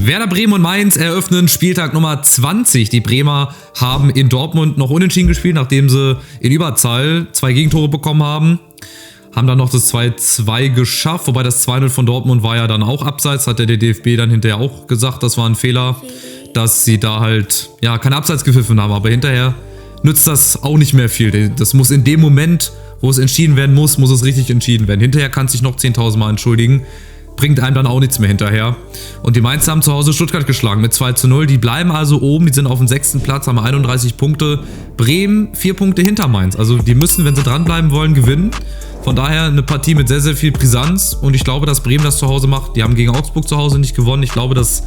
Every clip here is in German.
Werder Bremen und Mainz eröffnen Spieltag Nummer 20. Die Bremer haben in Dortmund noch unentschieden gespielt, nachdem sie in Überzahl 2 Gegentore bekommen haben. Haben dann noch das 2-2 geschafft, wobei das 2-0 von Dortmund war ja dann auch abseits. Hat der DFB dann hinterher auch gesagt, das war ein Fehler, dass sie da halt ja keine Abseits gepfiffen haben. Aber hinterher nützt das auch nicht mehr viel. Das muss in dem Moment, wo es entschieden werden muss, muss es richtig entschieden werden. Hinterher kann sich noch 10.000 Mal entschuldigen. Bringt einem dann auch nichts mehr hinterher. Und die Mainzer haben zu Hause Stuttgart geschlagen mit 2-0. Die bleiben also oben, die sind auf dem 6. Platz, haben 31 Punkte. Bremen 4 Punkte hinter Mainz. Also die müssen, wenn sie dranbleiben wollen, gewinnen. Von daher eine Partie mit sehr, sehr viel Brisanz. Und ich glaube, dass Bremen das zu Hause macht. Die haben gegen Augsburg zu Hause nicht gewonnen. Ich glaube, das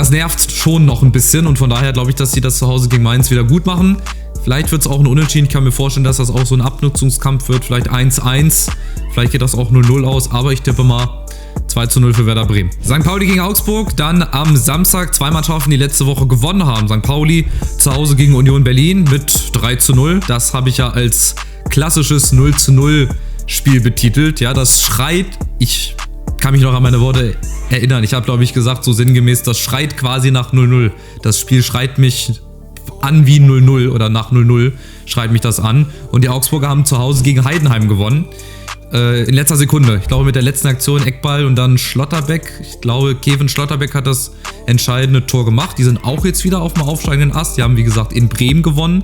nervt schon noch ein bisschen. Und von daher glaube ich, dass sie das zu Hause gegen Mainz wieder gut machen. Vielleicht wird es auch ein Unentschieden. Ich kann mir vorstellen, dass das auch so ein Abnutzungskampf wird. Vielleicht 1-1. Vielleicht geht das auch 0-0 aus. Aber ich tippe mal 2-0 für Werder Bremen. St. Pauli gegen Augsburg, dann am Samstag 2 Mannschaften, die letzte Woche gewonnen haben. St. Pauli zu Hause gegen Union Berlin mit 3-0. Das habe ich ja als klassisches 0-0 Spiel betitelt. Ja, das schreit, ich kann mich noch an meine Worte erinnern. Ich habe, glaube ich, gesagt, so sinngemäß, das schreit quasi nach 0-0. Das Spiel schreit mich an wie 0-0 oder nach 0-0 schreit mich das an. Und die Augsburger haben zu Hause gegen Heidenheim gewonnen. In letzter Sekunde. Ich glaube, mit der letzten Aktion Eckball und dann Schlotterbeck. Ich glaube, Kevin Schlotterbeck hat das entscheidende Tor gemacht. Die sind auch jetzt wieder auf dem aufsteigenden Ast. Die haben, wie gesagt, in Bremen gewonnen.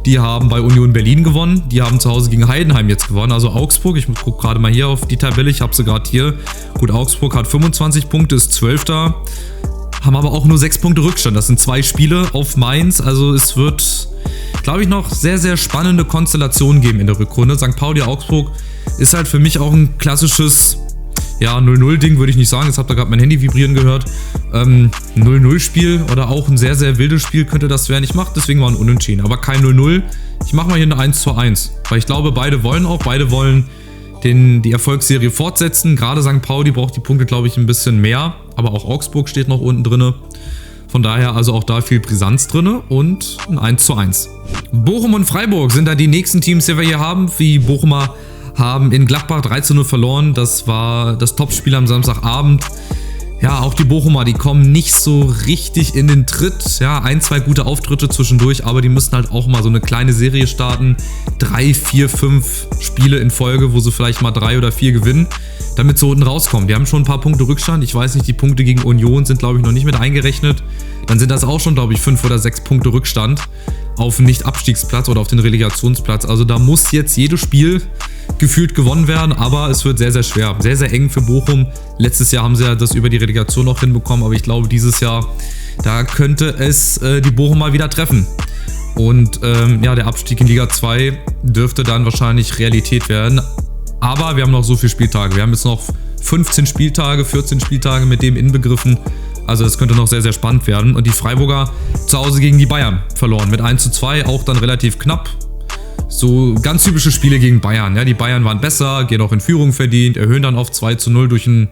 Die haben bei Union Berlin gewonnen. Die haben zu Hause gegen Heidenheim jetzt gewonnen. Also Augsburg, ich gucke gerade mal hier auf die Tabelle. Ich habe sie gerade hier. Gut, Augsburg hat 25 Punkte, ist 12. Haben aber auch nur 6 Punkte Rückstand. Das sind 2 Spiele auf Mainz. Also es wird, glaube ich, noch sehr, sehr spannende Konstellationen geben in der Rückrunde. St. Pauli, Augsburg ist halt für mich auch ein klassisches, ja, 0-0-Ding, würde ich nicht sagen. Jetzt habt ihr gerade mein Handy vibrieren gehört. 0-0-Spiel oder auch ein sehr, sehr wildes Spiel könnte das werden. Ich mache deswegen mal ein Unentschieden, aber kein 0-0. Ich mache mal hier eine 1-1, weil ich glaube, beide wollen die Erfolgsserie fortsetzen. Gerade St. Pauli braucht die Punkte, glaube ich, ein bisschen mehr, aber auch Augsburg steht noch unten drin. Von daher also auch da viel Brisanz drin und ein 1-1. Bochum und Freiburg sind da die nächsten Teams, die wir hier haben. Die Bochumer haben in Gladbach 3-0 verloren. Das war das Topspiel am Samstagabend. Ja, auch die Bochumer, die kommen nicht so richtig in den Tritt. Ja, 1, 2 gute Auftritte zwischendurch, aber die müssen halt auch mal so eine kleine Serie starten. 3, 4, 5 Spiele in Folge, wo sie vielleicht mal 3 oder 4 gewinnen, damit sie unten rauskommen. Die haben schon ein paar Punkte Rückstand. Ich weiß nicht, die Punkte gegen Union sind, glaube ich, noch nicht mit eingerechnet. Dann sind das auch schon, glaube ich, 5 oder 6 Punkte Rückstand auf den Nicht-Abstiegsplatz oder auf den Relegationsplatz. Also da muss jetzt jedes Spiel gefühlt gewonnen werden, aber es wird sehr, sehr schwer. Sehr, sehr eng für Bochum. Letztes Jahr haben sie ja das über die Relegation noch hinbekommen, aber ich glaube, dieses Jahr, da könnte es die Bochum mal wieder treffen. Und ja, der Abstieg in Liga 2 dürfte dann wahrscheinlich Realität werden. Aber wir haben noch so viele Spieltage. Wir haben jetzt noch 15 Spieltage, 14 Spieltage mit dem inbegriffen. Also das könnte noch sehr, sehr spannend werden. Und die Freiburger zu Hause gegen die Bayern verloren mit 1:2, auch dann relativ knapp. So ganz typische Spiele gegen Bayern. Ja, die Bayern waren besser, gehen auch in Führung verdient, erhöhen dann auf 2:0 durch ein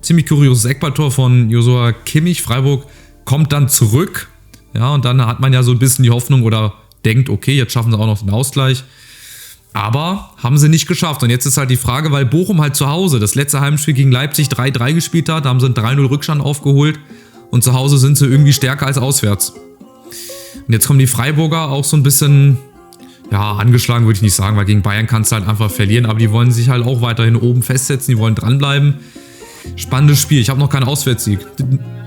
ziemlich kurioses Eckballtor von Joshua Kimmich. Freiburg kommt dann zurück. Ja, und dann hat man ja so ein bisschen die Hoffnung oder denkt, okay, jetzt schaffen sie auch noch den Ausgleich. Aber haben sie nicht geschafft. Und jetzt ist halt die Frage, weil Bochum halt zu Hause das letzte Heimspiel gegen Leipzig 3-3 gespielt hat, da haben sie einen 3-0 Rückstand aufgeholt und zu Hause sind sie irgendwie stärker als auswärts. Und jetzt kommen die Freiburger auch so ein bisschen, ja, angeschlagen würde ich nicht sagen, weil gegen Bayern kannst du halt einfach verlieren, aber die wollen sich halt auch weiterhin oben festsetzen, die wollen dranbleiben. Spannendes Spiel, ich habe noch keinen Auswärtssieg.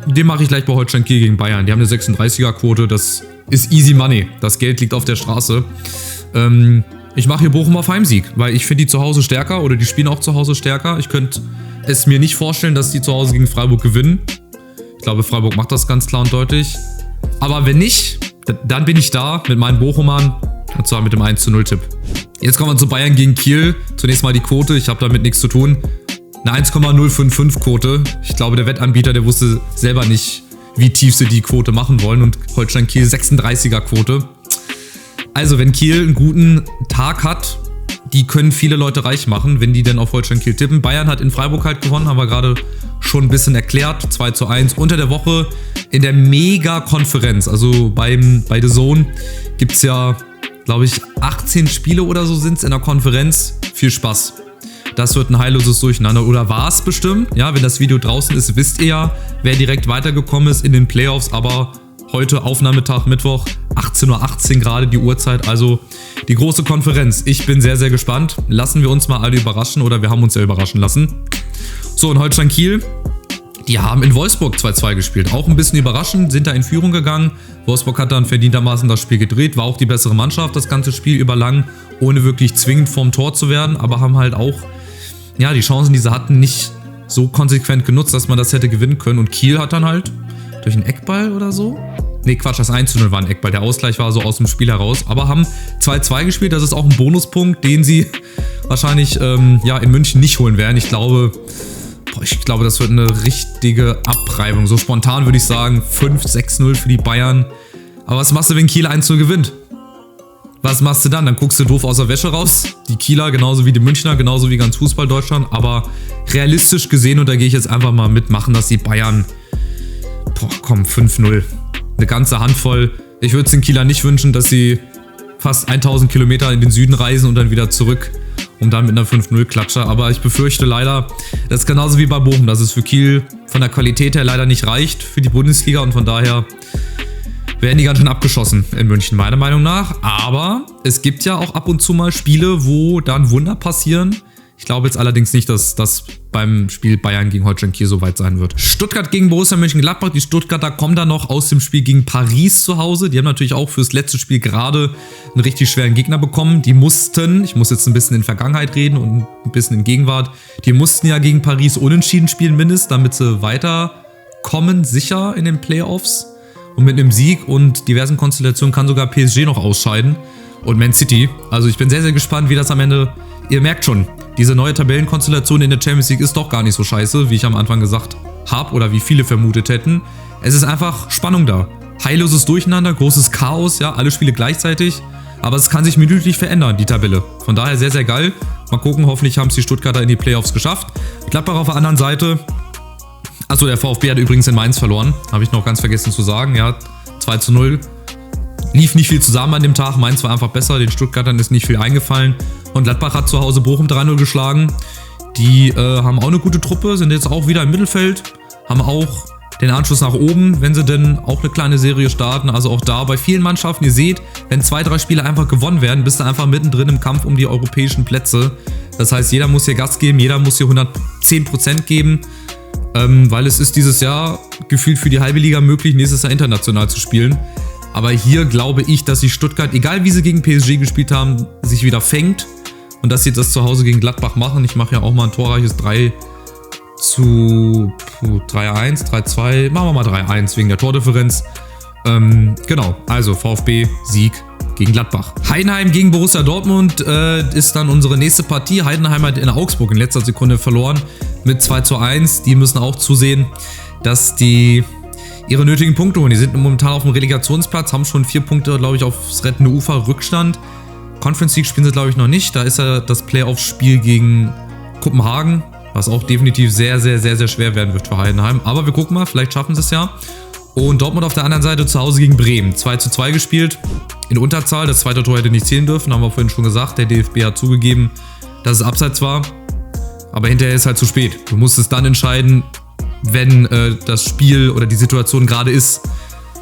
Den mache ich gleich bei Holstein Kiel gegen Bayern. Die haben eine 36er-Quote, das ist easy money. Das Geld liegt auf der Straße. Ich mache hier Bochum auf Heimsieg, weil ich finde die zu Hause stärker oder die spielen auch zu Hause stärker. Ich könnte es mir nicht vorstellen, dass die zu Hause gegen Freiburg gewinnen. Ich glaube, Freiburg macht das ganz klar und deutlich. Aber wenn nicht, dann bin ich da mit meinen Bochumern und zwar mit dem 1:0-Tipp. Jetzt kommen wir zu Bayern gegen Kiel. Zunächst mal die Quote, ich habe damit nichts zu tun. Eine 1,055-Quote. Ich glaube, der Wettanbieter, der wusste selber nicht, wie tief sie die Quote machen wollen und Holstein Kiel 36er-Quote. Also, wenn Kiel einen guten Tag hat, die können viele Leute reich machen, wenn die denn auf Holstein Kiel tippen. Bayern hat in Freiburg halt gewonnen, haben wir gerade schon ein bisschen erklärt. 2:1 unter der Woche in der Mega-Konferenz. Also bei The Zone gibt es ja, glaube ich, 18 Spiele oder so sind es in der Konferenz. Viel Spaß. Das wird ein heilloses Durcheinander. Oder war es bestimmt? Ja, wenn das Video draußen ist, wisst ihr ja, wer direkt weitergekommen ist in den Playoffs. Aber heute Aufnahmetag, Mittwoch, 18:18 Uhr gerade die Uhrzeit. Also die große Konferenz. Ich bin sehr, sehr gespannt. Lassen wir uns mal alle überraschen oder wir haben uns ja überraschen lassen. So, und Holstein Kiel, die haben in Wolfsburg 2-2 gespielt. Auch ein bisschen überraschend, sind da in Führung gegangen. Wolfsburg hat dann verdientermaßen das Spiel gedreht, war auch die bessere Mannschaft, das ganze Spiel über lang, ohne wirklich zwingend vorm Tor zu werden, aber haben halt auch, ja, die Chancen, die sie hatten, nicht so konsequent genutzt, dass man das hätte gewinnen können. Und Kiel hat dann halt durch einen Eckball oder so, nee, Quatsch, das 1:0 war ein Eckball, der Ausgleich war so aus dem Spiel heraus, aber haben 2-2 gespielt, das ist auch ein Bonuspunkt, den sie wahrscheinlich ja, in München nicht holen werden. Ich glaube, das wird eine richtige Abreibung. So spontan würde ich sagen 5-6-0 für die Bayern. Aber was machst du, wenn Kiel 1:0 gewinnt? Was machst du dann? Dann guckst du doof aus der Wäsche raus. Die Kieler genauso wie die Münchner, genauso wie ganz Fußball Deutschland. Aber realistisch gesehen, und da gehe ich jetzt einfach mal mitmachen, dass die Bayern, 5-0. Eine ganze Handvoll. Ich würde es den Kieler nicht wünschen, dass sie fast 1000 Kilometer in den Süden reisen und dann wieder zurück, um dann mit einer 5-0-Klatsche. Aber ich befürchte leider, das ist genauso wie bei Bochum, dass es für Kiel von der Qualität her leider nicht reicht für die Bundesliga. Und von daher werden die ganz schön abgeschossen in München, meiner Meinung nach. Aber es gibt ja auch ab und zu mal Spiele, wo dann Wunder passieren. Ich glaube jetzt allerdings nicht, dass das beim Spiel Bayern gegen Holstein Kiel so weit sein wird. Stuttgart gegen Borussia Mönchengladbach. Die Stuttgarter kommen dann noch aus dem Spiel gegen Paris zu Hause. Die haben natürlich auch fürs letzte Spiel gerade einen richtig schweren Gegner bekommen. Die mussten, ich muss jetzt ein bisschen in Vergangenheit reden und ein bisschen in Gegenwart, die mussten ja gegen Paris unentschieden spielen mindestens, damit sie weiterkommen, sicher in den Playoffs. Und mit einem Sieg und diversen Konstellationen kann sogar PSG noch ausscheiden. Und Man City. Also ich bin sehr, sehr gespannt, wie das am Ende... Ihr merkt schon, diese neue Tabellenkonstellation in der Champions League ist doch gar nicht so scheiße, wie ich am Anfang gesagt habe oder wie viele vermutet hätten. Es ist einfach Spannung da. Heilloses Durcheinander, großes Chaos, ja, alle Spiele gleichzeitig. Aber es kann sich minütlich verändern, die Tabelle. Von daher sehr, sehr geil. Mal gucken, hoffentlich haben es die Stuttgarter in die Playoffs geschafft. Gladbach auf der anderen Seite. Achso, der VfB hat übrigens in Mainz verloren. Habe ich noch ganz vergessen zu sagen. Ja, 2:0. Lief nicht viel zusammen an dem Tag. Mainz war einfach besser. Den Stuttgartern ist nicht viel eingefallen. Und Gladbach hat zu Hause Bochum 3:0 geschlagen. Die haben auch eine gute Truppe, sind jetzt auch wieder im Mittelfeld. Haben auch den Anschluss nach oben, wenn sie denn auch eine kleine Serie starten. Also auch da bei vielen Mannschaften, ihr seht, wenn 2, 3 Spiele einfach gewonnen werden, bist du einfach mittendrin im Kampf um die europäischen Plätze. Das heißt, jeder muss hier Gas geben, jeder muss hier 110% geben. Weil es ist dieses Jahr gefühlt für die halbe Liga möglich, nächstes Jahr international zu spielen. Aber hier glaube ich, dass sich Stuttgart, egal wie sie gegen PSG gespielt haben, sich wieder fängt. Und dass sie das zu Hause gegen Gladbach machen. Ich mache ja auch mal ein torreiches 3-1, 3-2. Machen wir mal 3-1 wegen der Tordifferenz. Genau, also VfB, Sieg gegen Gladbach. Heidenheim gegen Borussia Dortmund ist dann unsere nächste Partie. Heidenheim hat in Augsburg in letzter Sekunde verloren mit 2:1. Die müssen auch zusehen, dass die ihre nötigen Punkte holen. Die sind momentan auf dem Relegationsplatz, haben schon 4 Punkte, glaube ich, aufs rettende Ufer Rückstand. Conference League spielen sie, glaube ich, noch nicht. Da ist ja das Playoff-Spiel gegen Kopenhagen, was auch definitiv sehr, sehr, sehr, sehr schwer werden wird für Heidenheim. Aber wir gucken mal, vielleicht schaffen sie es ja. Und Dortmund auf der anderen Seite zu Hause gegen Bremen. 2:2 gespielt, in Unterzahl. Das zweite Tor hätte nicht zählen dürfen, haben wir vorhin schon gesagt. Der DFB hat zugegeben, dass es abseits war. Aber hinterher ist halt zu spät. Du musst es dann entscheiden, wenn das Spiel oder die Situation gerade ist.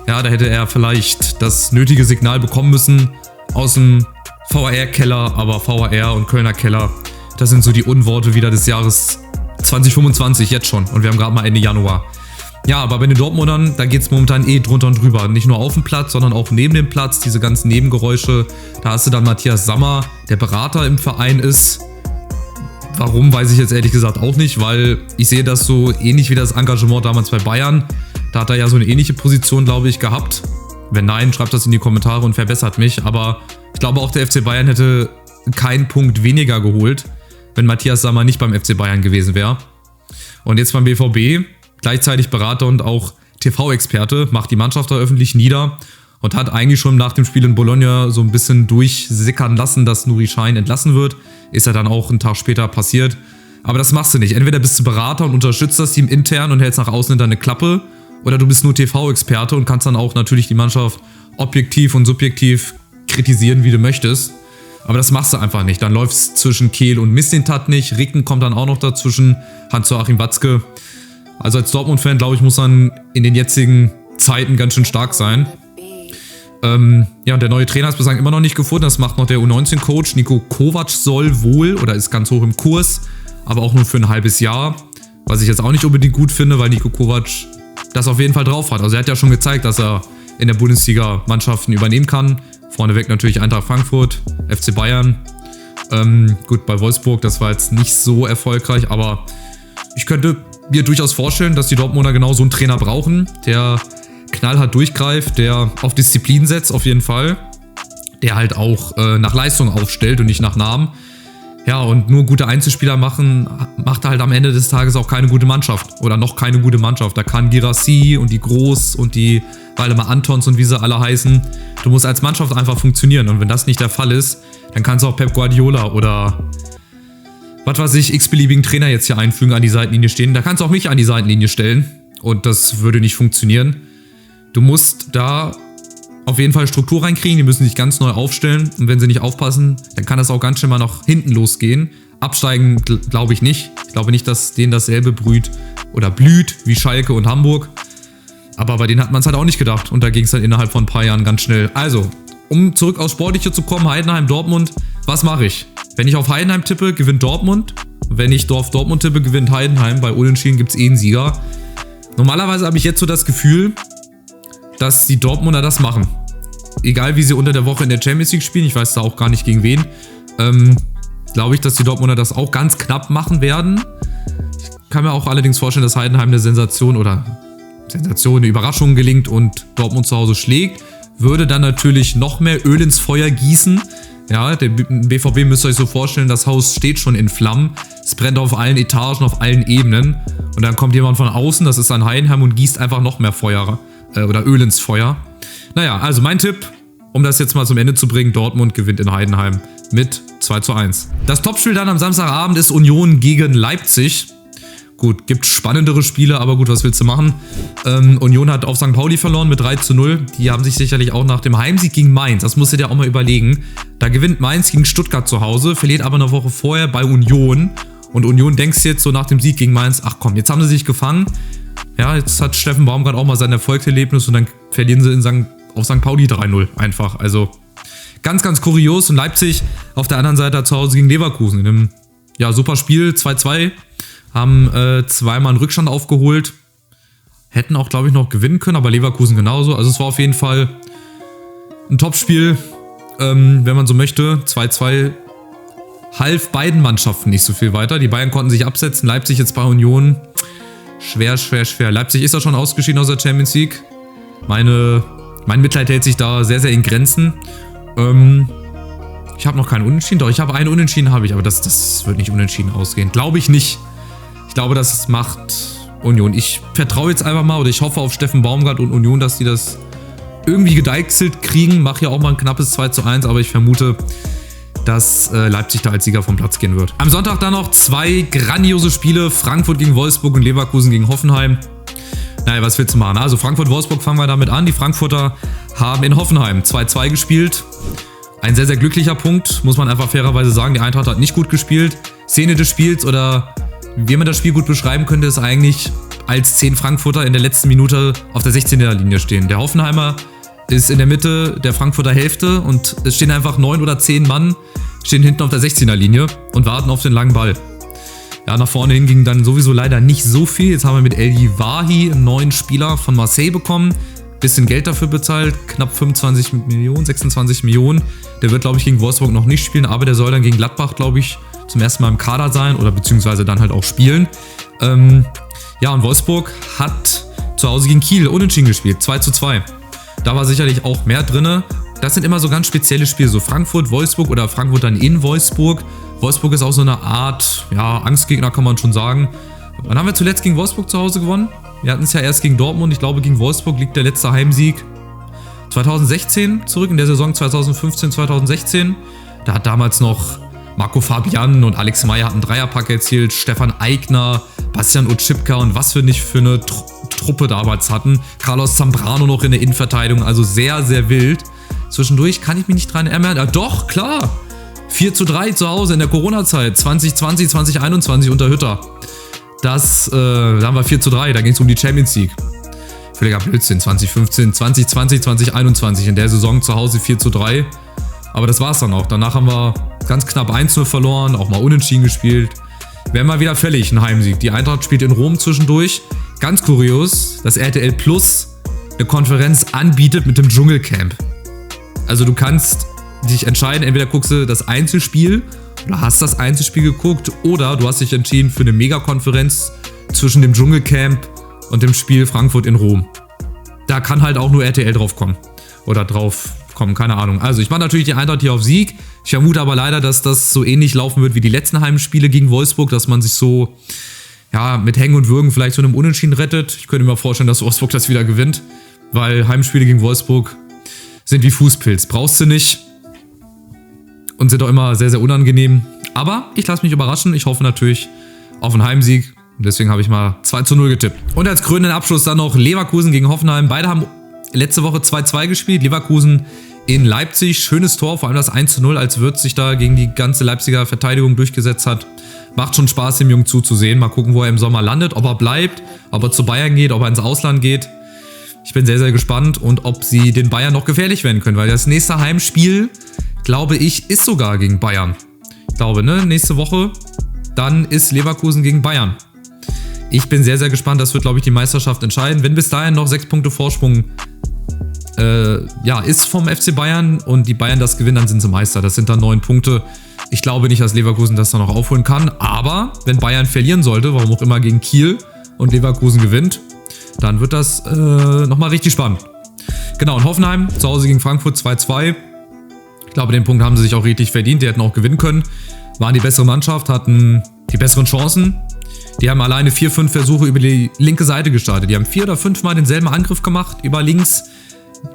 Ja, da hätte er vielleicht das nötige Signal bekommen müssen aus dem VAR-Keller. Aber VAR und Kölner Keller, das sind so die Unworte wieder des Jahres 2025, jetzt schon. Und wir haben gerade mal Ende Januar. Ja, aber bei den Dortmundern, da geht es momentan drunter und drüber. Nicht nur auf dem Platz, sondern auch neben dem Platz. Diese ganzen Nebengeräusche. Da hast du dann Matthias Sammer, der Berater im Verein ist. Warum, weiß ich jetzt ehrlich gesagt auch nicht, weil ich sehe das so ähnlich wie das Engagement damals bei Bayern. Da hat er ja so eine ähnliche Position, glaube ich, gehabt. Wenn nein, schreibt das in die Kommentare und verbessert mich. Aber ich glaube auch, der FC Bayern hätte keinen Punkt weniger geholt, wenn Matthias Sammer nicht beim FC Bayern gewesen wäre. Und jetzt beim BVB, gleichzeitig Berater und auch TV-Experte, macht die Mannschaft da öffentlich nieder und hat eigentlich schon nach dem Spiel in Bologna so ein bisschen durchsickern lassen, dass Nuri Sahin entlassen wird. Ist ja dann auch einen Tag später passiert. Aber das machst du nicht. Entweder bist du Berater und unterstützt das Team intern und hältst nach außen in deine Klappe, oder du bist nur TV-Experte und kannst dann auch natürlich die Mannschaft objektiv und subjektiv kritisieren, wie du möchtest. Aber das machst du einfach nicht. Dann läuft es zwischen Kehl und Mislintat nicht. Ricken kommt dann auch noch dazwischen. Hans-Joachim Watzke. Also als Dortmund-Fan, glaube ich, muss man in den jetzigen Zeiten ganz schön stark sein. Ja, der neue Trainer ist bislang immer noch nicht gefunden. Das macht noch der U19-Coach. Niko Kovac soll wohl oder ist ganz hoch im Kurs, aber auch nur für ein halbes Jahr. Was ich jetzt auch nicht unbedingt gut finde, weil Niko Kovac das auf jeden Fall drauf hat. Also er hat ja schon gezeigt, dass er in der Bundesliga Mannschaften übernehmen kann. Vorneweg natürlich Eintracht Frankfurt, FC Bayern. Gut, bei Wolfsburg, das war jetzt nicht so erfolgreich, aber ich könnte mir durchaus vorstellen, dass die Dortmunder genau so einen Trainer brauchen, der knallhart durchgreift, der auf Disziplin setzt, auf jeden Fall. Der halt auch nach Leistung aufstellt und nicht nach Namen. Ja, und nur gute Einzelspieler macht halt am Ende des Tages auch keine gute Mannschaft. Oder noch keine gute Mannschaft. Da kann Girassi und die Groß und die Waldemar Antons und wie sie alle heißen. Du musst als Mannschaft einfach funktionieren. Und wenn das nicht der Fall ist, dann kannst du auch Pep Guardiola oder was weiß ich, x-beliebigen Trainer jetzt hier einfügen, an die Seitenlinie stehen. Da kannst du auch mich an die Seitenlinie stellen. Und das würde nicht funktionieren. Du musst da auf jeden Fall Struktur reinkriegen, die müssen sich ganz neu aufstellen und wenn sie nicht aufpassen, dann kann das auch ganz schnell mal nach hinten losgehen. Absteigen glaube ich nicht. Ich glaube nicht, dass denen dasselbe blüht wie Schalke und Hamburg. Aber bei denen hat man es halt auch nicht gedacht und da ging es dann innerhalb von ein paar Jahren ganz schnell. Also, um zurück aufs Sportliche zu kommen, Heidenheim, Dortmund, was mache ich? Wenn ich auf Heidenheim tippe, gewinnt Dortmund. Wenn ich auf Dortmund tippe, gewinnt Heidenheim. Bei Unentschieden gibt es einen Sieger. Normalerweise habe ich jetzt so das Gefühl, dass die Dortmunder das machen. Egal wie sie unter der Woche in der Champions League spielen, ich weiß da auch gar nicht gegen wen, glaube ich, dass die Dortmunder das auch ganz knapp machen werden. Ich kann mir auch allerdings vorstellen, dass Heidenheim eine eine Überraschung gelingt und Dortmund zu Hause schlägt. Würde dann natürlich noch mehr Öl ins Feuer gießen. Ja, der BVB müsst ihr euch so vorstellen, das Haus steht schon in Flammen. Es brennt auf allen Etagen, auf allen Ebenen. Und dann kommt jemand von außen, das ist dann Heidenheim und gießt einfach noch mehr Feuer oder Öl ins Feuer. Naja, also mein Tipp, um das jetzt mal zum Ende zu bringen, Dortmund gewinnt in Heidenheim mit 2:1. Das Topspiel dann am Samstagabend ist Union gegen Leipzig. Gut, gibt spannendere Spiele, aber gut, was willst du machen? Union hat auf St. Pauli verloren mit 3:0. Die haben sich sicherlich auch nach dem Heimsieg gegen Mainz, das musst du dir auch mal überlegen. Da gewinnt Mainz gegen Stuttgart zu Hause, verliert aber eine Woche vorher bei Union. Und Union denkst jetzt so nach dem Sieg gegen Mainz, ach komm, jetzt haben sie sich gefangen. Ja, jetzt hat Steffen Baumgart auch mal sein Erfolgserlebnis und dann verlieren sie auf St. Pauli 3:0 einfach. Also ganz, ganz kurios. Und Leipzig auf der anderen Seite zu Hause gegen Leverkusen. In einem super Spiel, 2:2. Haben zweimal einen Rückstand aufgeholt. Hätten auch, glaube ich, noch gewinnen können, aber Leverkusen genauso. Also es war auf jeden Fall ein Topspiel, wenn man so möchte. 2:2 half beiden Mannschaften nicht so viel weiter. Die Bayern konnten sich absetzen. Leipzig jetzt bei Union. Schwer. Leipzig ist ja schon ausgeschieden aus der Champions League. Mein Mitleid hält sich da sehr, sehr in Grenzen. Ich habe noch keinen Unentschieden. Doch, ich habe einen Unentschieden, aber das wird nicht unentschieden ausgehen. Glaube ich nicht. Ich glaube, das macht Union. Ich vertraue jetzt einfach mal oder ich hoffe auf Steffen Baumgart und Union, dass die das irgendwie gedeichselt kriegen. Mache ja auch mal ein knappes 2:1, aber ich vermute, dass Leipzig da als Sieger vom Platz gehen wird. Am Sonntag dann noch 2 grandiose Spiele. Frankfurt gegen Wolfsburg und Leverkusen gegen Hoffenheim. Naja, was willst du machen? Also Frankfurt-Wolfsburg fangen wir damit an. Die Frankfurter haben in Hoffenheim 2:2 gespielt. Ein sehr, sehr glücklicher Punkt, muss man einfach fairerweise sagen. Die Eintracht hat nicht gut gespielt. Szene des Spiels oder wie man das Spiel gut beschreiben könnte, ist eigentlich, als 10 Frankfurter in der letzten Minute auf der 16er Linie stehen. Der Hoffenheimer ist in der Mitte der Frankfurter Hälfte und es stehen einfach 9 oder 10 Mann, stehen hinten auf der 16er Linie und warten auf den langen Ball. Ja, nach vorne hin ging dann sowieso leider nicht so viel. Jetzt haben wir mit El Yiwahi einen neuen Spieler von Marseille bekommen. Bisschen Geld dafür bezahlt, knapp 25 Millionen, 26 Millionen. Der wird, glaube ich, gegen Wolfsburg noch nicht spielen, aber der soll dann gegen Gladbach, glaube ich, zum ersten Mal im Kader sein oder beziehungsweise dann halt auch spielen. Ja, und Wolfsburg hat zu Hause gegen Kiel unentschieden gespielt, 2:2. Da war sicherlich auch mehr drin. Das sind immer so ganz spezielle Spiele, so Frankfurt, Wolfsburg oder Frankfurt dann in Wolfsburg. Wolfsburg ist auch so eine Art, Angstgegner kann man schon sagen. Wann haben wir zuletzt gegen Wolfsburg zu Hause gewonnen? Wir hatten es ja erst gegen Dortmund. Ich glaube, gegen Wolfsburg liegt der letzte Heimsieg 2016 zurück, in der Saison 2015, 2016. Da hat damals noch Marco Fabian und Alex Meyer hatten einen Dreierpack erzielt. Stefan Aigner, Bastian Oczipka und was wir nicht für eine Truppe damals hatten. Carlos Zambrano noch in der Innenverteidigung. Also sehr, sehr wild. Zwischendurch kann ich mich nicht dran erinnern. Ja, doch, klar. 4:3 zu Hause in der Corona-Zeit, 2020, 2021 unter Hütter. Da haben wir 4:3, da ging es um die Champions League. Völliger Blödsinn, 2015, 2020, 2021 in der Saison zu Hause 4:3. Aber das war's dann auch. Danach haben wir ganz knapp 1:0 verloren, auch mal unentschieden gespielt. Wäre mal wieder fällig, ein Heimsieg. Die Eintracht spielt in Rom zwischendurch. Ganz kurios, dass RTL Plus eine Konferenz anbietet mit dem Dschungelcamp. Also du kannst dich entscheiden, entweder guckst du das Einzelspiel oder hast das Einzelspiel geguckt oder du hast dich entschieden für eine Megakonferenz zwischen dem Dschungelcamp und dem Spiel Frankfurt in Rom. Da kann halt auch nur RTL drauf kommen. Oder drauf kommen, keine Ahnung. Also ich mache natürlich die Eintracht hier auf Sieg. Ich vermute aber leider, dass das so ähnlich laufen wird wie die letzten Heimspiele gegen Wolfsburg, dass man sich so mit Hängen und Würgen vielleicht zu einem Unentschieden rettet. Ich könnte mir vorstellen, dass Wolfsburg das wieder gewinnt, weil Heimspiele gegen Wolfsburg sind wie Fußpilz. Brauchst du nicht und sind auch immer sehr, sehr unangenehm. Aber ich lasse mich überraschen. Ich hoffe natürlich auf einen Heimsieg. Deswegen habe ich mal 2:0 getippt. Und als krönenden Abschluss dann noch Leverkusen gegen Hoffenheim. Beide haben letzte Woche 2:2 gespielt. Leverkusen in Leipzig. Schönes Tor, vor allem das 1:0, als Wirtz sich da gegen die ganze Leipziger Verteidigung durchgesetzt hat. Macht schon Spaß, dem Jungen zuzusehen. Mal gucken, wo er im Sommer landet, ob er bleibt, ob er zu Bayern geht, ob er ins Ausland geht. Ich bin sehr, sehr gespannt und ob sie den Bayern noch gefährlich werden können, weil das nächste Heimspiel, glaube ich, ist sogar gegen Bayern. Ich glaube, nächste Woche, dann ist Leverkusen gegen Bayern. Ich bin sehr, sehr gespannt. Das wird, glaube ich, die Meisterschaft entscheiden. Wenn bis dahin noch 6 Punkte Vorsprung ist vom FC Bayern und die Bayern das gewinnen, dann sind sie Meister. Das sind dann 9 Punkte. Ich glaube nicht, dass Leverkusen das dann noch aufholen kann. Aber wenn Bayern verlieren sollte, warum auch immer gegen Kiel und Leverkusen gewinnt, dann wird das nochmal richtig spannend. Genau, und Hoffenheim zu Hause gegen Frankfurt 2:2. Ich glaube, den Punkt haben sie sich auch richtig verdient. Die hätten auch gewinnen können. Waren die bessere Mannschaft, hatten die besseren Chancen. Die haben alleine 4, 5 Versuche über die linke Seite gestartet. Die haben 4 oder 5 Mal denselben Angriff gemacht, über links.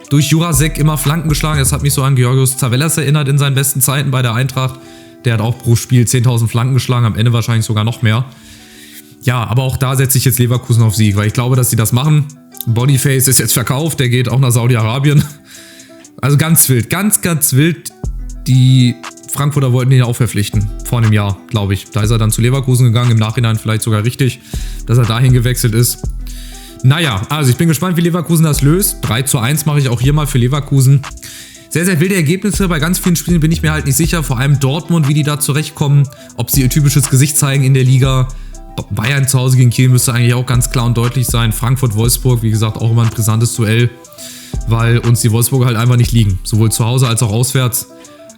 Durch Jurasek immer Flanken geschlagen. Das hat mich so an Georgios Zavellas erinnert in seinen besten Zeiten bei der Eintracht. Der hat auch pro Spiel 10.000 Flanken geschlagen, am Ende wahrscheinlich sogar noch mehr. Ja, aber auch da setze ich jetzt Leverkusen auf Sieg, weil ich glaube, dass sie das machen. Boniface ist jetzt verkauft, der geht auch nach Saudi-Arabien. Also ganz wild, ganz, ganz wild. Die Frankfurter wollten ihn ja auch verpflichten, vor einem Jahr, glaube ich. Da ist er dann zu Leverkusen gegangen, im Nachhinein vielleicht sogar richtig, dass er dahin gewechselt ist. Naja, also ich bin gespannt, wie Leverkusen das löst. 3:1 mache ich auch hier mal für Leverkusen. Sehr, sehr wilde Ergebnisse. Bei ganz vielen Spielen bin ich mir halt nicht sicher. Vor allem Dortmund, wie die da zurechtkommen. Ob sie ihr typisches Gesicht zeigen in der Liga. Bayern zu Hause gegen Kiel müsste eigentlich auch ganz klar und deutlich sein. Frankfurt-Wolfsburg, wie gesagt, auch immer ein brisantes Duell. Weil uns die Wolfsburger halt einfach nicht liegen. Sowohl zu Hause als auch auswärts.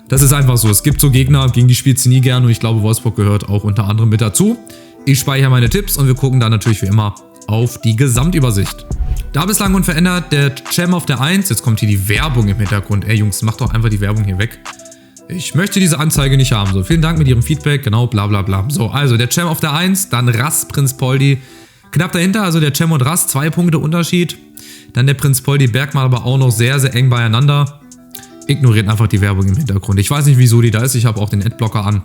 Das ist einfach so. Es gibt so Gegner, gegen die spielt sie nie gern. Und ich glaube, Wolfsburg gehört auch unter anderem mit dazu. Ich speichere meine Tipps und wir gucken dann natürlich wie immer auf die Gesamtübersicht. Da bislang unverändert der Cem auf der 1. Jetzt kommt hier die Werbung im Hintergrund. Ey Jungs, macht doch einfach die Werbung hier weg. Ich möchte diese Anzeige nicht haben. So, vielen Dank mit Ihrem Feedback. Genau, bla bla bla. So, also der Cem auf der 1, dann Rast, Prinz Poldi knapp dahinter. Also der Cem und Rast, 2 Punkte Unterschied. Dann der Prinz Poldi, Bergmann aber auch noch sehr, sehr eng beieinander. Ignoriert einfach die Werbung im Hintergrund. Ich weiß nicht, wieso die da ist. Ich habe auch den Adblocker an.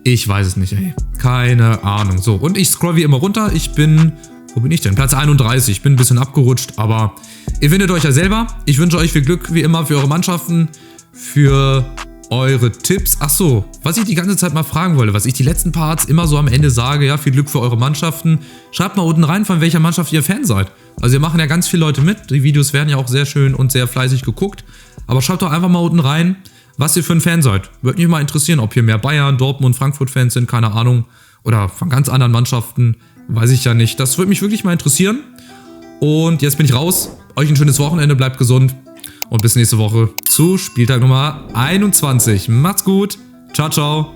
Ich weiß es nicht, ey. Keine Ahnung. So, und ich scroll wie immer runter. Wo bin ich denn? Platz 31. Ich bin ein bisschen abgerutscht, aber ihr findet euch ja selber. Ich wünsche euch viel Glück, wie immer, für eure Mannschaften, für eure Tipps. Ach so, was ich die ganze Zeit mal fragen wollte, was ich die letzten Parts immer so am Ende sage, ja, viel Glück für eure Mannschaften. Schreibt mal unten rein, von welcher Mannschaft ihr Fan seid. Also ihr machen ja ganz viele Leute mit. Die Videos werden ja auch sehr schön und sehr fleißig geguckt. Aber schreibt doch einfach mal unten rein, was ihr für ein Fan seid. Würde mich mal interessieren, ob hier mehr Bayern, Dortmund, Frankfurt-Fans sind, keine Ahnung. Oder von ganz anderen Mannschaften. Weiß ich ja nicht. Das würde mich wirklich mal interessieren. Und jetzt bin ich raus. Euch ein schönes Wochenende, bleibt gesund. Und bis nächste Woche zu Spieltag Nummer 21. Macht's gut. Ciao, ciao.